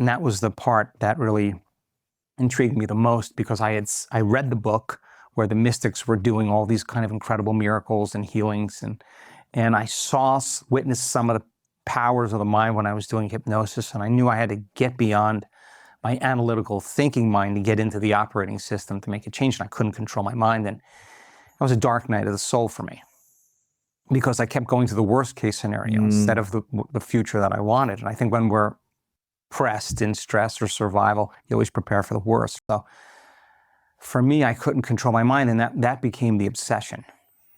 And that was the part that really intrigued me the most, because I read the book where the mystics were doing all these kind of incredible miracles and healings, and I witnessed some of the powers of the mind when I was doing hypnosis, and I knew I had to get beyond my analytical thinking mind to get into the operating system to make a change, and I couldn't control my mind. And it was a dark night of the soul for me, because I kept going to the worst case scenario instead of the future that I wanted. And I think when we're pressed in stress or survival, you always prepare for the worst. So for me, I couldn't control my mind, and that became the obsession.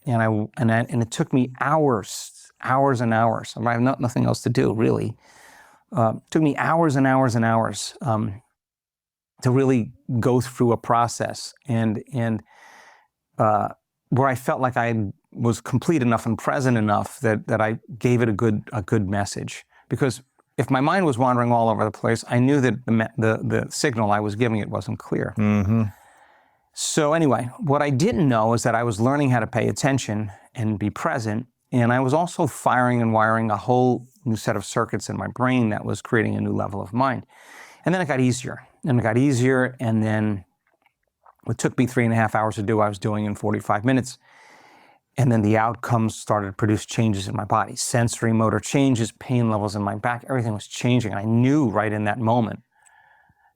And it took me hours and hours. I have nothing else to do, really. It took me hours and hours and hours to really go through a process, and where I felt like I was complete enough and present enough that I gave it a good message. Because if my mind was wandering all over the place, I knew that the signal I was giving it wasn't clear. Mm-hmm. So anyway, what I didn't know is that I was learning how to pay attention and be present, and I was also firing and wiring a whole new set of circuits in my brain that was creating a new level of mind. And then it got easier, and then what took me 3.5 hours to do, I was doing in 45 minutes. And then the outcomes started to produce changes in my body, sensory motor changes, pain levels in my back, everything was changing. And I knew right in that moment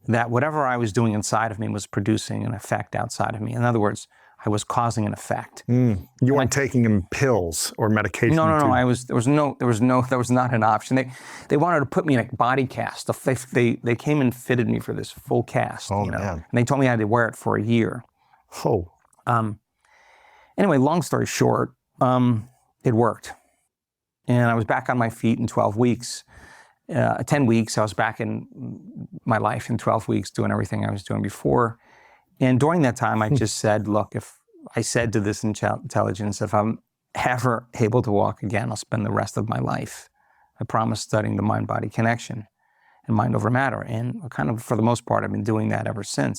that whatever I was doing inside of me was producing an effect outside of me. In other words, I was causing an effect. You weren't taking pills or medication? No. There was not an option. They wanted to put me in a body cast. They came and fitted me for this full cast. Oh, man. And they told me I had to wear it for a year. Oh. Anyway, long story short, it worked. And I was back on my feet in 12 weeks. 10 weeks, I was back in my life in 12 weeks, doing everything I was doing before. And during that time, I just said, look, if I said to this intelligence, if I'm ever able to walk again, I'll spend the rest of my life, I promise, studying the mind-body connection and mind over matter. And kind of, for the most part, I've been doing that ever since.